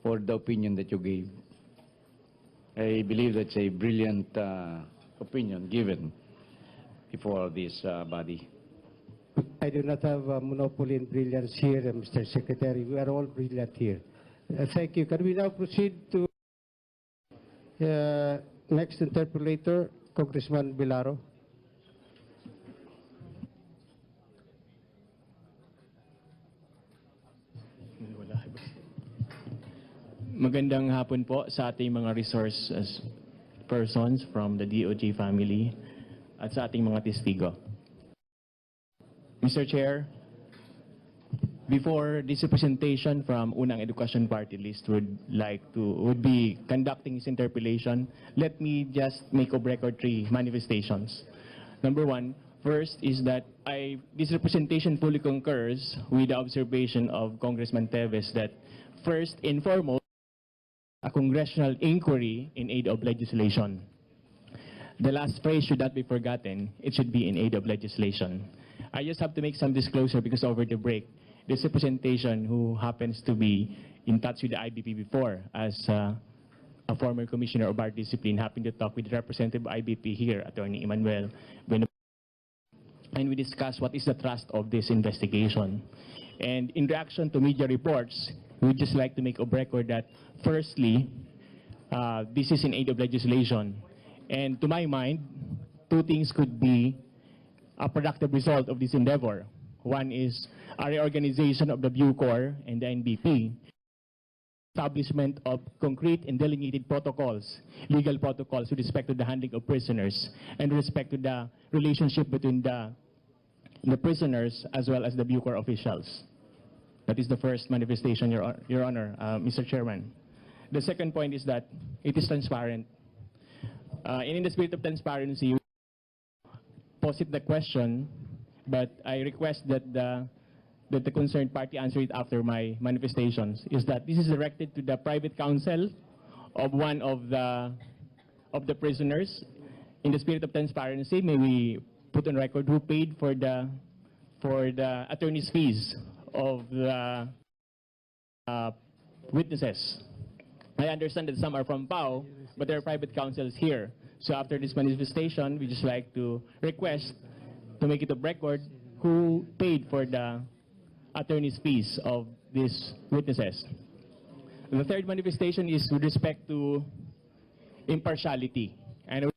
for the opinion that you gave. I believe that's a brilliant opinion given before this body. I do not have a monopoly in brilliance here, Mr. Secretary. We are all brilliant here. Thank you. Can we now proceed to next interpolator, Congressman Bilaro? Magandang hapon po sa ating mga resource persons from the DOJ family at sa ating mga testigo. Mr. Chair, before this representation from Unang Education Party List would be conducting his interpellation, let me just make of record 3 manifestations. Number 1, first is that this representation fully concurs with the observation of Congressman Teves that first and foremost, a congressional inquiry in aid of legislation. The last phrase should not be forgotten. It should be in aid of legislation. I just have to make some disclosure because over the break, this representation who happens to be in touch with the IBP before as a former commissioner of bar discipline happened to talk with representative IBP here, Attorney Emmanuel, and we discussed what is the thrust of this investigation. And in reaction to media reports, we'd just like to make a record that firstly, this is in aid of legislation. And to my mind, 2 things could be a productive result of this endeavor. One is a reorganization of the Bucor and the NBP, establishment of concrete and delineated protocols, legal protocols with respect to the handling of prisoners and with respect to the relationship between the prisoners as well as the Bucor officials. That is the first manifestation, Your Honor, Mr. Chairman. The second point is that it is transparent. And in the spirit of transparency, we posit the question, but I request that the concerned party answer it after my manifestations, is that this is directed to the private counsel of one of the prisoners. In the spirit of transparency, may we put on record who paid for the attorney's fees of the witnesses. I understand that some are from PAO, but there are private counsels here. So after this manifestation, we just like to request to make it a record who paid for the attorney's fees of these witnesses. The third manifestation is with respect to impartiality. And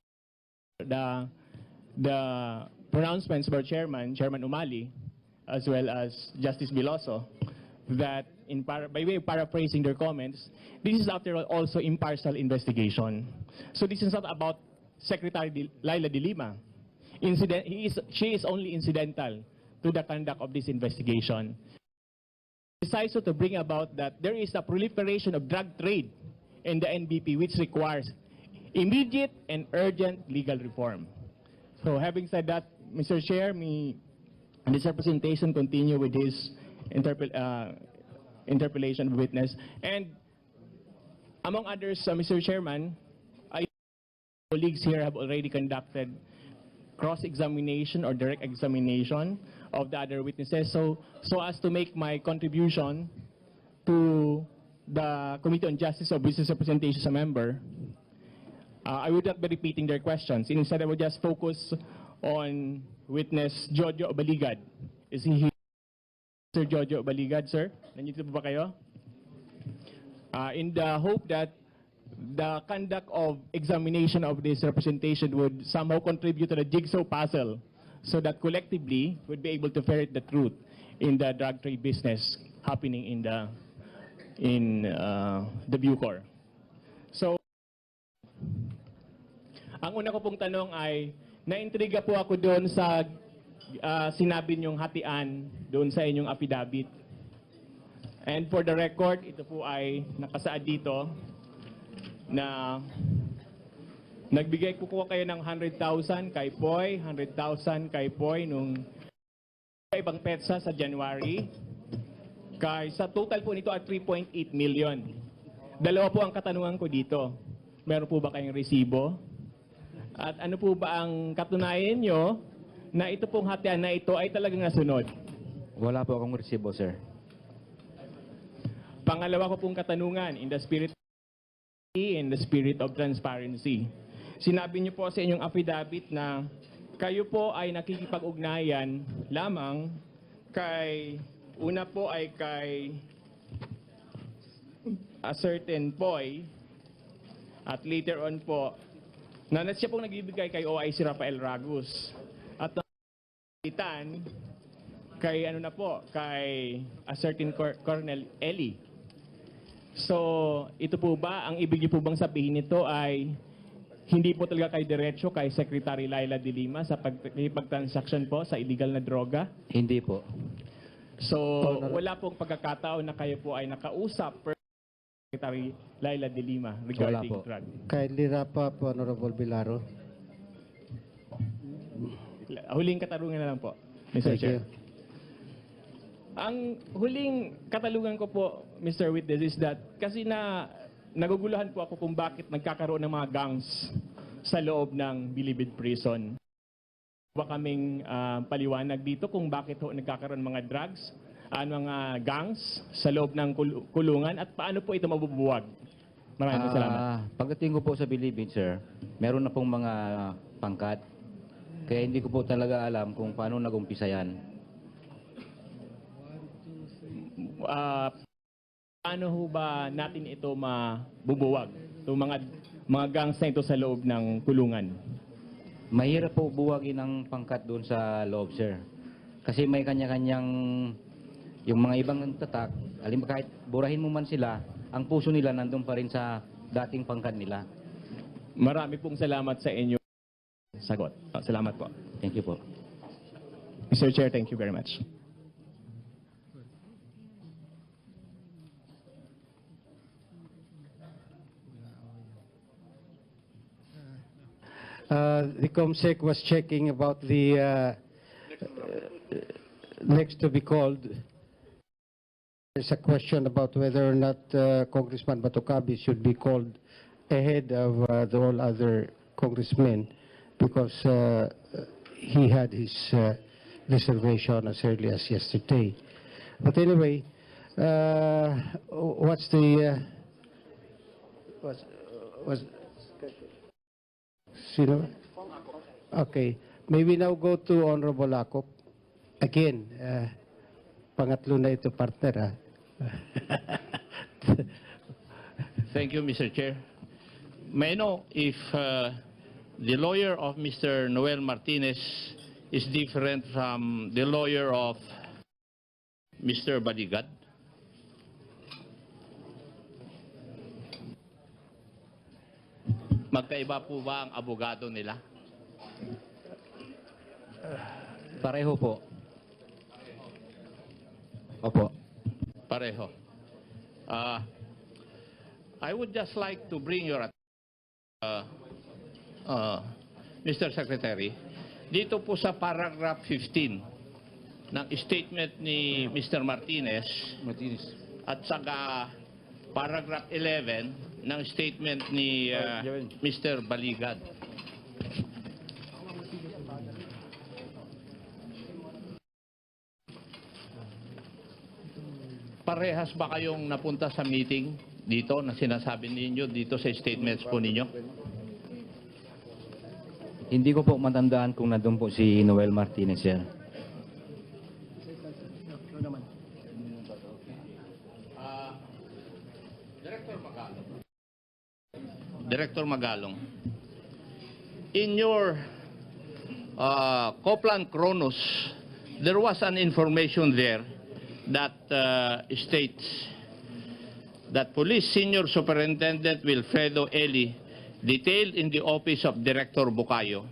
the pronouncements by Chairman Umali, as well as Justice Biloso, that by way of paraphrasing their comments, this is after all also impartial investigation. So this is not about Secretary Laila de Lima. She is only incidental to the conduct of this investigation. Precisely to bring about that there is a proliferation of drug trade in the NBP which requires immediate and urgent legal reform. So having said that, Mr. Chair, this representation continue with his interpellation of witness. And among others, Mr. Chairman, colleagues here have already conducted cross-examination or direct examination of the other witnesses. So as to make my contribution to the Committee on Justice or Business Representation as a member, I would not be repeating their questions. Instead, I would just focus on witness Jojo Obaligad. Is he here? Sir Jojo Obaligad, sir? Nandito po ba kayo? In the hope that the conduct of examination of this representation would somehow contribute to the jigsaw puzzle so that collectively would be able to ferret the truth in the drug trade business happening in the Bucor. So, ang una ko pong tanong ay, naintriga po ako doon sa sinabi niyong hatian doon sa inyong affidavit. And for the record, ito po ay nakasaad dito na nagbigay po kayo ng 100,000 kay Poy, 100,000 kay Poy nung ibang petsa sa January. Sa total po nito at 3.8 million. Dalawa po ang katanungan ko dito. Meron po ba kayong resibo? At ano po ba ang katunayan nyo na ito pong hatian na ito ay talagang nasunod? Wala po akong resibo, sir. Pangalawa ko pong katanungan, in the spirit of transparency. Sinabi niyo po sa inyong affidavit na kayo po ay nakikipag-ugnayan lamang kay, una po ay kay a certain boy, at later on po, na siya pong nagbibigay kay OIC Rafael Ragus. At nalitan kay ano na po, kay a certain Colonel Eli. So, ito po ba, ang ibig niyo po bang sabihin nito ay hindi po talaga kay diretso kay Secretary Laila de Lima sa pagtransaction po sa illegal na droga? Hindi po. So, wala pong pagkakataon na kayo po ay nakausap per Secretary Laila de Lima regarding Wala po. drug. Kindly wrap up, Honorable Vilaro. Huling katanungan na lang po, Mr. Thank Chair. you. Ang huling katalungan ko po, Mr. Witness, is that kasi naguguluhan po ako kung bakit nagkakaroon ng mga gangs sa loob ng Bilibid Prison. Ba kaming paliwanag dito kung bakit ho nagkakaroon ng mga drugs, mga gangs sa loob ng kulungan at paano po ito mabubuwag? Maraming salamat. Pagdating ko po sa Bilibid, sir, meron na pong mga pangkat. Kaya hindi ko po talaga alam kung paano nag-umpisa yan. Paano ho ba natin ito mabubuwag? Itong mga gangs na ito sa loob ng kulungan. Mahirap po buwagin ang pangkat doon sa loob, sir. Kasi may kanya-kanyang, yung mga ibang tatak, kahit burahin mo man sila, ang puso nila nandun pa rin sa dating pangkat nila. Marami pong salamat sa inyo. Sagot. Salamat po. Thank you po. Mr. Chair, thank you very much. The COMSEC was checking about the next to be called. There's a question about whether or not Congressman Batocabi should be called ahead of the all other congressmen because he had his reservation as early as yesterday. But anyway, what's the Sino? Okay. May we now go to Honorable Acop. Again, pangatlo na ito, partner. Thank you, Mr. Chair. May I know if the lawyer of Mr. Noel Martinez is different from the lawyer of Mr. Baligad? Magkaiba po ba ang abogado nila? Pareho po. Opo. Pareho. I would just like to bring your Mr. Secretary, dito po sa paragraph 15 ng statement ni Mr. Martinez at saka paragraph 11 ng statement ni Mr. Baligad. Parehas ba kayong napunta sa meeting dito na sinasabi ninyo dito sa statements po ninyo? Hindi ko po matandaan kung nandun po si Noel Martinez, sir. Director Magalong, in your Copland Kronos, there was an information there that states that Police Senior Superintendent Wilfredo Eli, detailed in the office of Director Bucayo,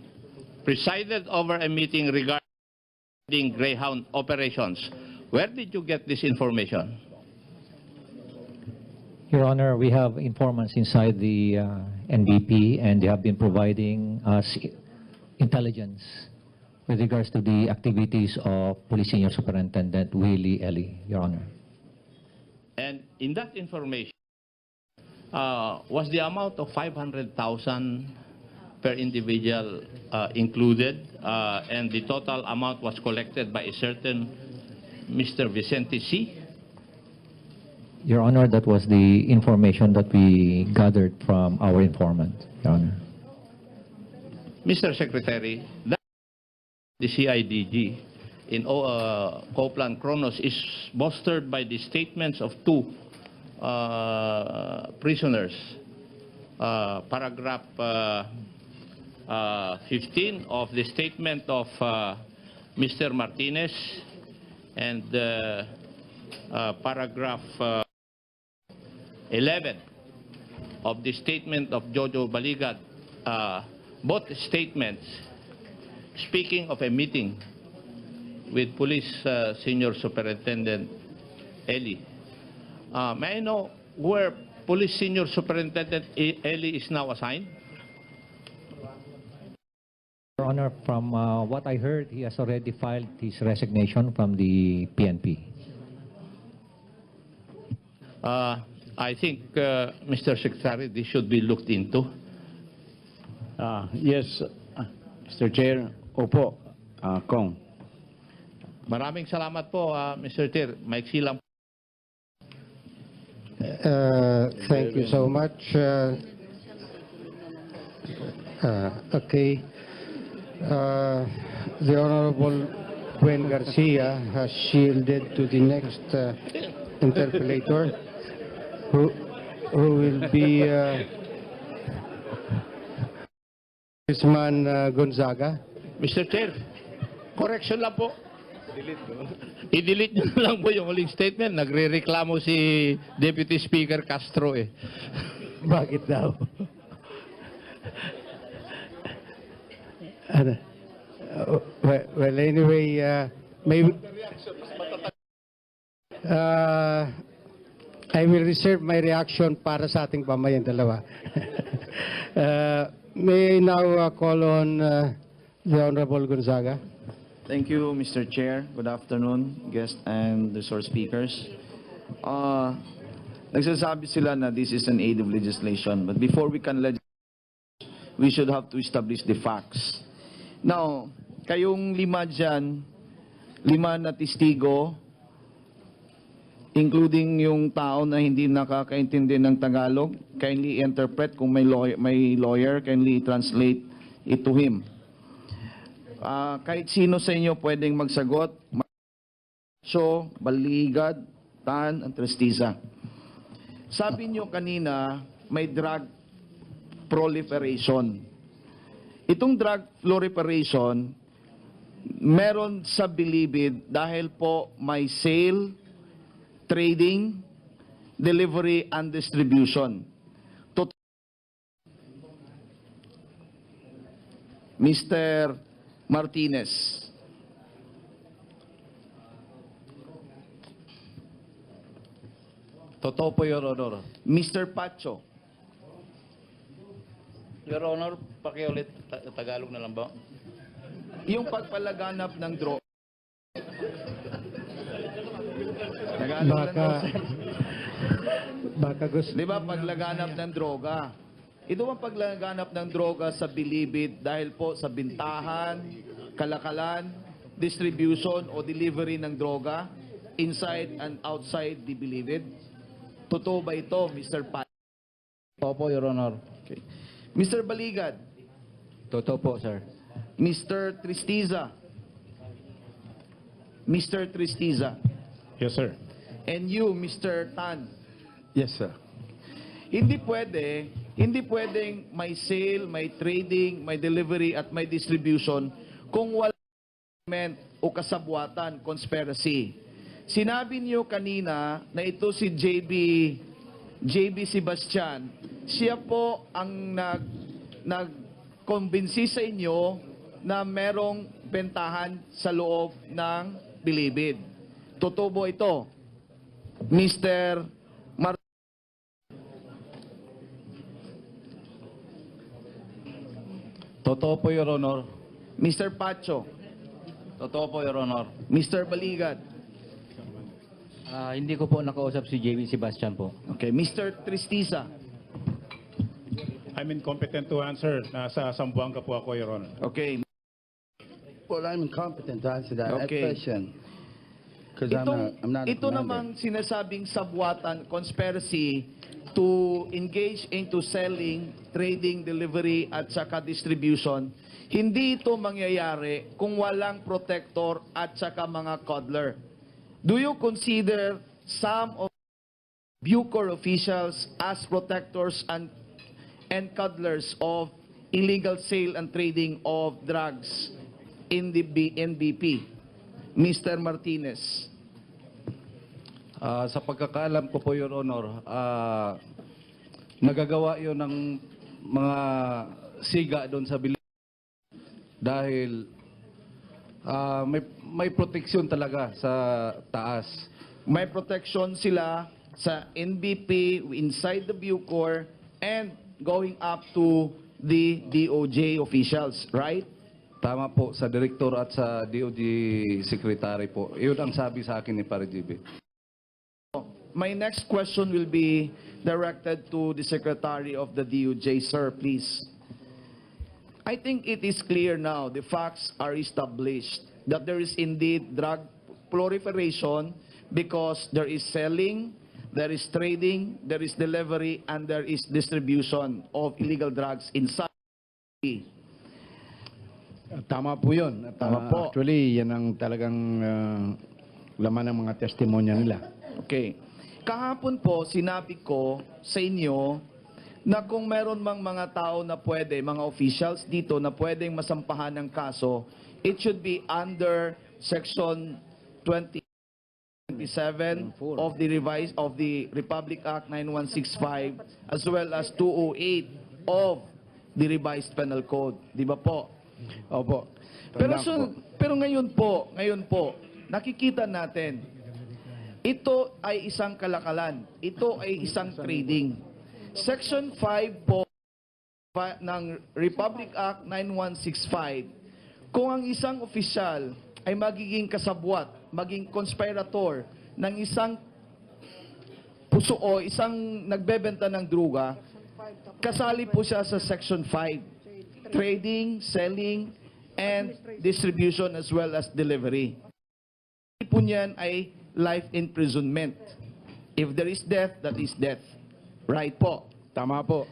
presided over a meeting regarding Greyhound operations. Where did you get this information? Your Honor, we have informants inside the NBP, and they have been providing us intelligence with regards to the activities of Police Senior Superintendent Willie Eli, Your Honor. And in that information, was the amount of 500,000 per individual included, and the total amount was collected by a certain Mr. Vicente C? Your Honor, that was the information that we gathered from our informant, Your Honor. Mr. Secretary, that the CIDG in Copeland Kronos is bolstered by the statements of two prisoners. Paragraph 15 of the statement of Mr. Martinez and paragraph 11 of the statement of Jojo Baligad. Both statements speaking of a meeting with Police Senior Superintendent Eli. May I know where Police Senior Superintendent Eli is now assigned? Your Honor, from what I heard, he has already filed his resignation from the PNP. I think, Mr. Secretary, this should be looked into. Yes, Mr. Chair. Opo, Kong. Maraming salamat po, Mr. Chair. Maiksi lang. Thank you so much. Okay. The Honorable Gwen Garcia has shielded to the next interpellator, who will be Congressman Gonzaga. Mr. Chair, correction lang po. I-delete nyo na lang po yung huling statement. Nagre-reklamo si Deputy Speaker Castro eh. Bakit daw? Ano? Well, anyway, maybe I will reserve my reaction para sa ating pamayang dalawa. May I now call on the Honorable Gonzaga. Thank you, Mr. Chair. Good afternoon, guests and resource speakers. Nagsasabi sila na this is an aid of legislation, but before we can legislate, we should have to establish the facts. Now, kayong lima dyan, lima na testigo, including yung tao na hindi nakakaintindi ng Tagalog, kindly interpret. Kung may lawyer, kindly translate it to him. Kahit sino sa inyo pwedeng magsagot. So, Baligad, Tan, at Trestiza. Sabi nyo kanina, may drug proliferation. Itong drug proliferation, meron sa Bilibid dahil po may sale, trading, delivery, and distribution. Mr. Martinez. Totoo po, Your Honor. Mr. Pacho. Your Honor, pakiulit. Tagalog na lang ba? Yung pagpalaganap ng droga. Tagalog lang daw, sir. Baka gusto. Di ba paglaganap ng droga? Ito ang paglaganap ng droga sa Bilibid dahil po sa bintahan, kalakalan, distribution o delivery ng droga inside and outside the Bilibid. Totoo ba ito, Mr. Pat? Opo, Your Honor. Okay. Mr. Baligad, Totoo po, sir. Mr. Trestiza. Mr. Trestiza. Yes, sir. And you, Mr. Tan. Yes, sir. Hindi pwedeng may sale, may trading, may delivery at may distribution kung wala element o kasabwatan, conspiracy. Sinabi niyo kanina na ito si JB Sebastian, siya po ang nagkumbinsi sa inyo na merong bentahan sa loob ng Bilibid. Totoo ba ito, Mr. Totoo po, Your Honor. Mr. Pacho, Totoo po, Your Honor. Mr. Baligad, Hindi ko po nakausap si JB Sebastian po. okay, Mr. Trestiza, I'm incompetent to answer. Nasa Zamboanga po ako, Your Honor. okay, Well, I'm incompetent to answer that Okay. question. 'Cause I'm not a ito commander. namang sinasabing sabwatan, conspiracy to engage into selling, trading, delivery at saka distribution, hindi ito mangyayari kung walang protector at saka mga coddler. Do you consider some of Bucor officials as protectors and cuddlers of illegal sale and trading of drugs in the NBP? Mr. Martinez. Sa pagkakaalam ko po, Your Honor, nagagawa yon ng mga siga doon sa bilis dahil may proteksyon talaga sa taas. May protection sila sa NBP, inside the Bucor, and going up to the DOJ officials, right? Tama po, sa direktor at sa DOJ secretary po. Yun ang sabi sa akin ni Pare GB. My next question will be directed to the Secretary of the DOJ. Sir, please. I think it is clear now, the facts are established that there is indeed drug proliferation because there is selling, there is trading, there is delivery, and there is distribution of illegal drugs inside. Tama po yun. At, Tama po. Actually, yan ang talagang laman ng mga testimonya nila. Okay. Kahapon po, sinabi ko sa inyo na kung meron mang mga tao na pwede, mga officials dito na pwedeng masampahan ng kaso, it should be under Section 27 of the Republic Act 9165 as well as 208 of the Revised Penal Code. Di ba po? Opo. Pero ngayon po, nakikita natin, ito ay isang kalakalan. Ito ay isang trading. Section 5 po ng Republic Act 9165, kung ang isang opisyal ay magiging kasabwat, maging conspirator ng isang puso o isang nagbebenta ng druga, kasali po siya sa Section 5. Trading, selling, and distribution as well as delivery. Po niyan ay life imprisonment. If there is death, that is death. Right po. Tama po.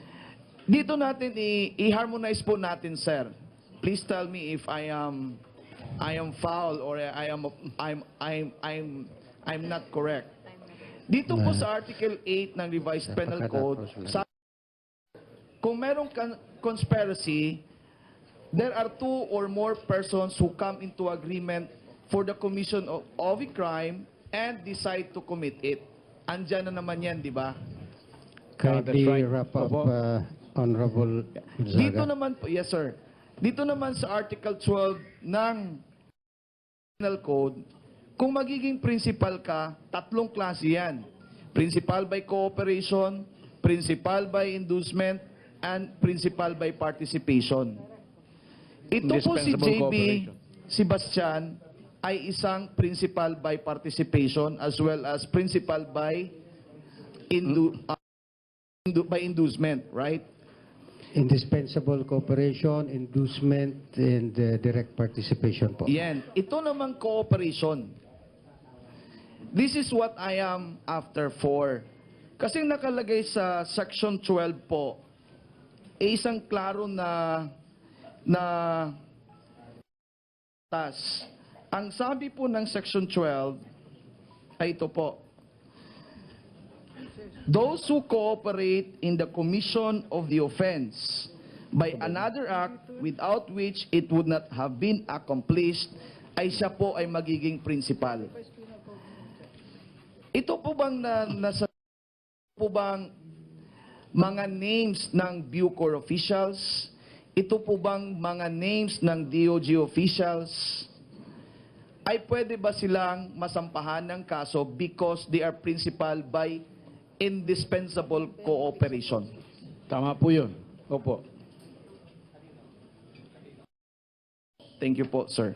Dito natin i-harmonize po natin, sir. Please tell me if I am foul or I'm not correct. Dito po sa Article 8 ng Revised Penal Code, kung merong conspiracy, there are two or more persons who come into agreement for the commission of a crime and decide to commit it. Andyan na naman yan, di ba? Kindly right. wrap up, Opo. Honorable Dito Gonzaga. naman po, yes sir. Dito naman sa Article 12 ng Penal Code, kung magiging principal ka, tatlong klase yan. Principal by cooperation, principal by inducement, and principal by participation. Ito po si Indispensable JB cooperation. Sebastian ay isang principal by participation as well as principal by inducement, right? Indispensable cooperation, inducement, and direct participation po. Yan. Ito namang cooperation. This is what I am after for. Kasi nakalagay sa Section 12 po, isang klaro na tas. Ang sabi po ng Section 12 ay ito po. Those who cooperate in the commission of the offense by another act without which it would not have been accomplished, ay siya po ay magiging principal. Ito po bang nasa po bang mga names ng Bucor officials? Ito po bang mga names ng DOJ officials? Ay pwede ba silang masampahan ng kaso because they are principal by indispensable cooperation? Tama po yun. Opo. Thank you po, sir.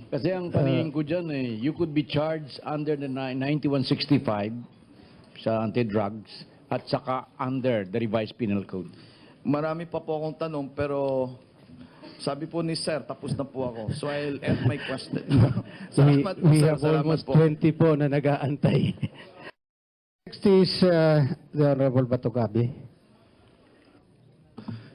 Kasi ang paningin ko dyan, you could be charged under the 9165 sa anti-drugs at saka under the revised penal code. Marami pa po akong tanong pero Sabi po ni Sir, tapos na po ako. So I'll end my question. We, Salamat po, we sir. have Salamat almost po. 20 po na nag-aantay. Next is the Honorable Batogabi.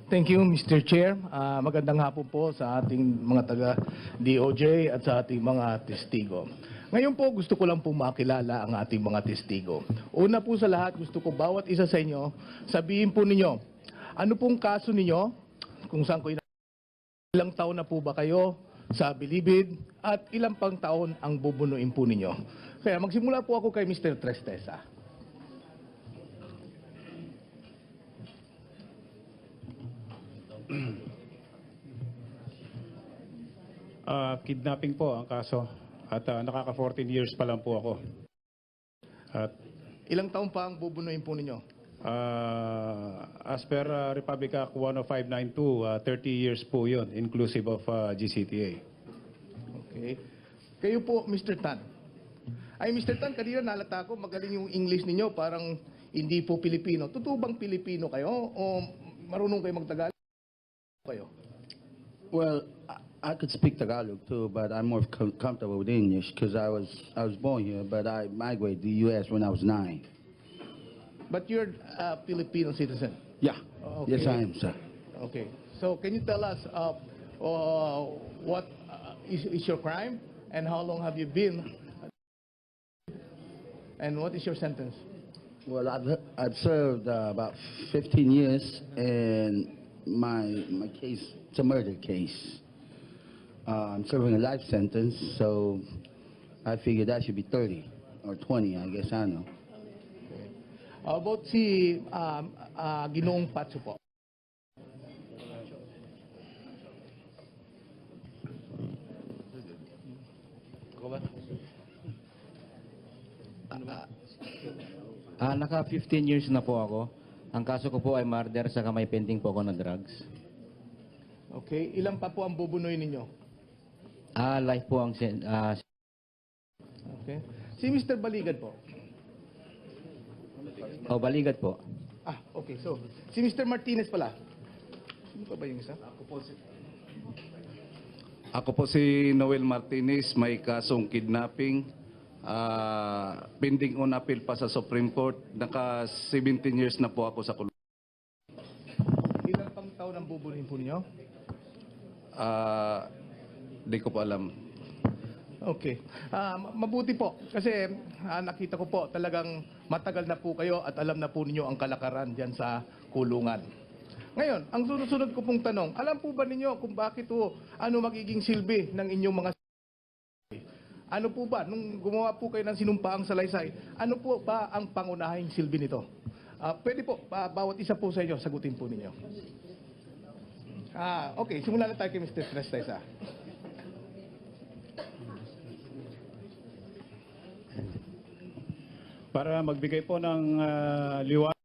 Thank you, Mr. Chair. Magandang hapon po sa ating mga taga-DOJ at sa ating mga testigo. Ngayon po, gusto ko lang po makilala ang ating mga testigo. Una po sa lahat, gusto ko bawat isa sa inyo, sabihin po ninyo, ano pong kaso ninyo, kung saan ko ilang taon na po ba kayo sa Bilibid, at ilang pang taon ang bubunuin po ninyo. Kaya magsimula po ako kay Mr. Tristeza. Kidnapping po ang kaso at nakaka 14 years pa lang po ako. At Ilang taon pa ang bubunuin po ninyo? as per Republic Act 10592, 30 years po yun, inclusive of GCTA. Okay. Kayo po, Mr. Tan. Ay, Mr. Tan, kanina nalata ko, magaling yung English ninyo, parang hindi po Pilipino. Totoo bang Pilipino kayo o marunong kayo magtagalog kayo? Well, I could speak Tagalog too, but I'm more comfortable with English because I was born here, but I migrated to the U.S. when I was 9. But you're a Filipino citizen. Yeah. Okay. Yes, I am, sir. Okay. So can you tell us what is your crime and how long have you been and what is your sentence? Well, I've served about 15 years, and my case, it's a murder case. I'm serving a life sentence, so I figured that should be 30 or 20, I guess, I know. How about si Ginoong Patso po? Naka 15 years na po ako. Ang kaso ko po ay murder sa may pending po ako na drugs. Okay. Ilan pa po ang bubunuin ninyo? Life po ang Okay. Si Mr. Baligad po. baligat po. Okay. So, si Mr. Martinez pala. Sino pa ba yung isa? Ako po si Noel Martinez, may kasong kidnapping. Pending on appeal pa sa Supreme Court. Naka 17 years na po ako sa kulungan. Ilan pang taon ang bubunuin po ninyo? Di ko po alam. Okay. Mabuti po kasi nakita ko po talagang matagal na po kayo at alam na po ninyo ang kalakaran diyan sa kulungan. Ngayon, ang sunod-sunod ko pong tanong, alam po ba ninyo kung bakit ano magiging silbi ng inyong mga ano po ba, nung gumawa po kayo ng sinumpaang salaysay, ano po ba ang pangunahing silbi nito? Pwede po, bawat isa po sa inyo, sagutin po ninyo. Okay, simulan na tayo kay Mr. Tristeza. Para magbigay po ng liwanag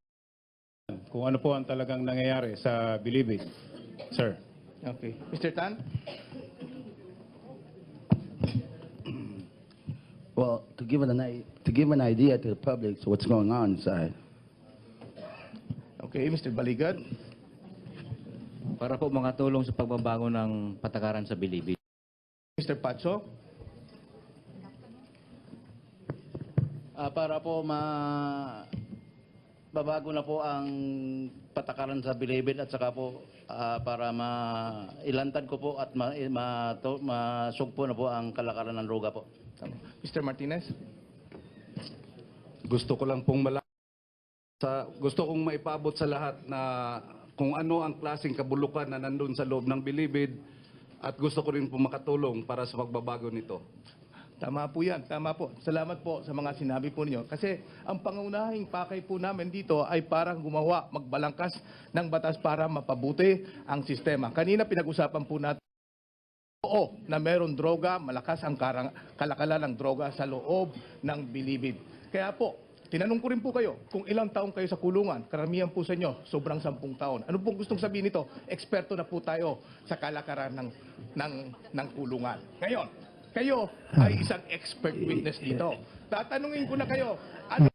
kung ano po ang talagang nangyayari sa Bilibid. Sir. Okay. Mr. Tan? Well, to give an idea to the public to what's going on inside. Okay, Mr. Baligad? Para po makatulong sa pagbabago ng patakaran sa Bilibid. Mr. Patso? Para po babago na po ang patakaran sa Bilibid at saka po para ilantad ko po at masugpo na po ang kalakaran ng droga po. Mr. Martinez? Gusto ko lang pong gusto kong maipabot sa lahat na kung ano ang klaseng kabulukan na nandun sa loob ng Bilibid at gusto ko rin po makatulong para sa pagbabago nito. Tama po yan, tama po. Salamat po sa mga sinabi po ninyo. Kasi ang pangunahing pakay po namin dito ay parang magbalangkas ng batas para mapabuti ang sistema. Kanina pinag-usapan po natin na meron droga, malakas ang kalakalan ng droga sa loob ng Bilibid. Kaya po, tinanong ko rin po kayo kung ilang taong kayo sa kulungan. Karamihan po sa inyo, sobrang 10 taon. Ano pong gustong sabihin nito? Eksperto na po tayo sa kalakaran ng kulungan. Ngayon, kayo ay isang expert witness dito. Tatanungin ko na kayo, ano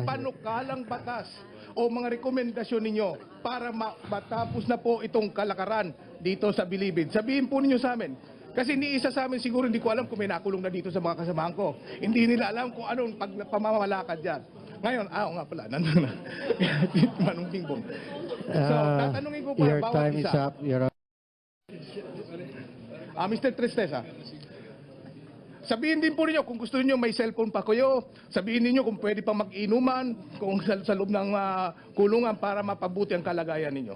panukalang batas o mga rekomendasyon ninyo para matapos na po itong kalakaran dito sa Bilibid? Sabihin po ninyo sa amin. Kasi ni isa sa amin siguro hindi ko alam kung may nakulong na dito sa mga kasamahan ko. Hindi nila alam kung anong pamamalakad dyan. Ngayon, nga pala, nandun na. Manong Bingbong. So, tatanungin ko po Your bawat time is isa. up, Your Honor. Mr. Tristeza, sabihin din po ninyo kung gusto niyo may cellphone pa kayo, sabihin niyo kung pwede pang mag-inuman, kung sa loob ng kulungan para mapabuti ang kalagayan ninyo.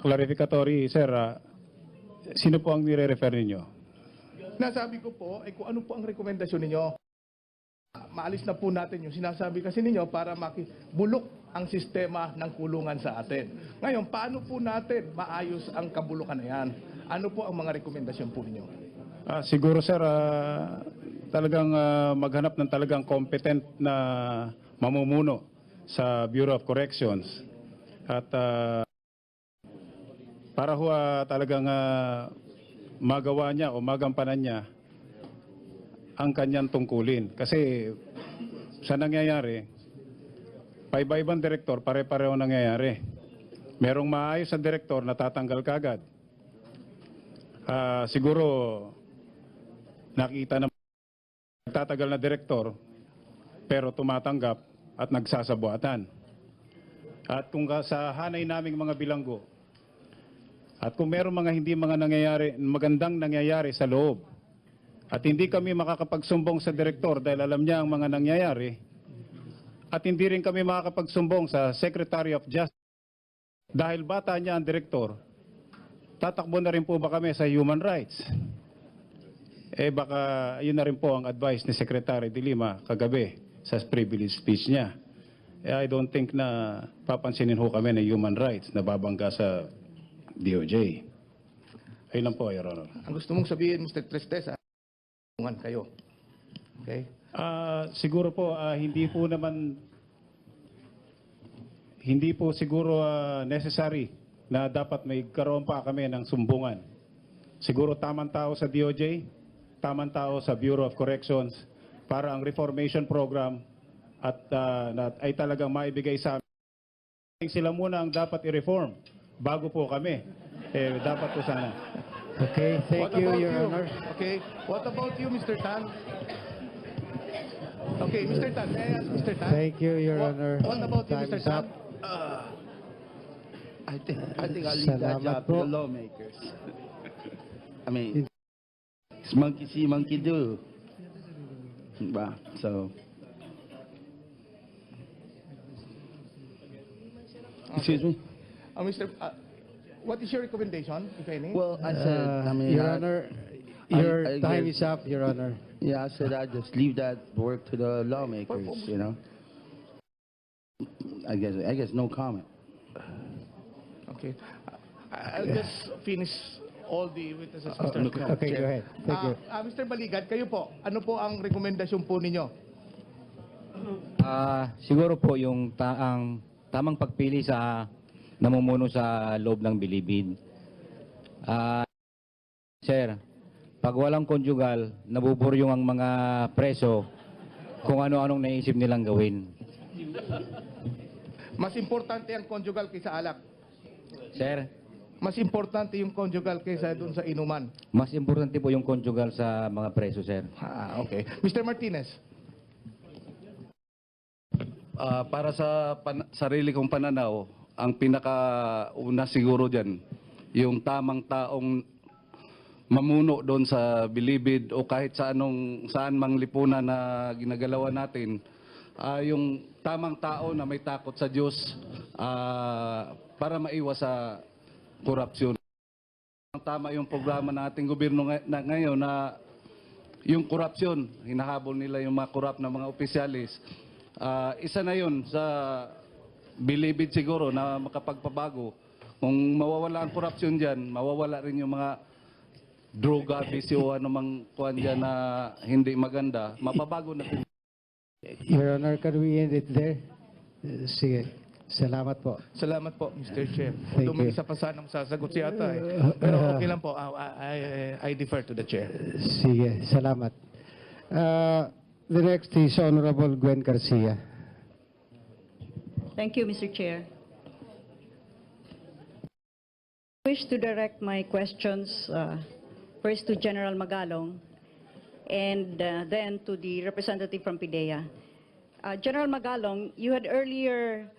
Clarificatory, sir. Sino po ang nire-refer ninyo? Nasabi ko po, kung ano po ang rekomendasyon ninyo. Maalis na po natin yung sinasabi kasi ninyo para makibulok ang sistema ng kulungan sa atin. Ngayon, paano po natin maayos ang kabulukan na yan? Ano po ang mga rekomendasyon po ninyo? Siguro, sir, talagang maghanap ng talagang competent na mamumuno sa Bureau of Corrections. At para ho talagang magawa niya o magampanan niya ang kanyang tungkulin. Kasi sa nangyayari, paiba-ibang direktor, pare-pareho nangyayari. Merong maayos na direktor na tatanggal kagad. Siguro nakita na nagtatagal na direktor pero tumatanggap at nagsasabuatan. At kung sa hanay naming mga bilanggo, at kung meron mga hindi mga magandang nangyayari sa loob, at hindi kami makakapagsumbong sa direktor dahil alam niya ang mga nangyayari, at hindi rin kami makakapagsumbong sa Secretary of Justice dahil bata niya ang direktor, tatakbo na rin po ba kami sa human rights? Baka yun na rin po ang advice ni Secretary de Lima kagabi sa privilege speech niya. I don't think na papansinin ho kami ng human rights na babangga sa DOJ. Ayun lang po, Your Honor. Ang gusto mong sabihin, Mr. Tristeza, kayo. Okay? Siguro po, hindi po siguro necessary na dapat may karoon pa kami ng sumbungan. Siguro tamang tao sa DOJ, tamang tao sa Bureau of Corrections para ang reformation program ay talagang maibigay sa amin. Sila muna ang dapat i-reform bago po kami. Dapat po sana. Okay, thank you, Your Honor. Okay. What about you, Mr. Tan? Okay, Mr. Tan. May I ask Mr. Tan? Thank you, Your Honor. What about you, Time Mr. is Tan? up. I think I'll leave that Salamat job to po. the lawmakers. I mean, it's monkey see, monkey do. Diba? So, excuse me? What is your recommendation, if any? Well, I said, I mean, Your Honor, your I time guess- is up, Your Honor. yeah, I said I just leave that work to the lawmakers, you know? I guess no comment. Okay. I'll just finish all the witnesses, Mr. Okay, go ahead. Thank you. Mr. Baligad, kayo po, ano po ang rekomendasyon po ninyo? Siguro po yung ang tamang pagpili sa namumuno sa loob ng Bilibid. Sir, pag walang konjugal, nabuburyong ang mga preso kung ano-anong naisip nilang gawin. Mas importante ang conjugal kaysa alak. Sir, Mas importante yung conjugal kaysa dun sa inuman. mas importante po yung konjugal sa mga preso, sir. Okay. Mr. Martinez. Para sa sarili kong pananaw, ang pinakauna siguro dyan, yung tamang taong mamuno doon sa Bilibid o kahit saan mang lipunan na ginagalawan natin, yung tamang tao na may takot sa Diyos para maiwas sa korupsyon. Tama yung programa ng ating gobyerno ngayon na yung korupsyon, hinahabol nila yung mga korrupt na mga opisyalis. Isa na yun sa Bilibid siguro na makapagpabago. Kung mawawala ang korupsyon dyan, mawawala rin yung mga droga, bisyo, anumang kuhan dyan na hindi maganda. Mapabago na rin. Your Honor, can we end it there? Sige. Salamat po. Salamat po, Mr. Chair. Thank Although may you. isa pa sanang sasagot si ata eh. Pero okay lang po. I defer to the Chair. Sige, salamat. The next is Honorable Gwen Garcia. Thank you, Mr. Chair. I wish to direct my questions first to General Magalong and then to the representative from PIDEA. General Magalong, you had earlier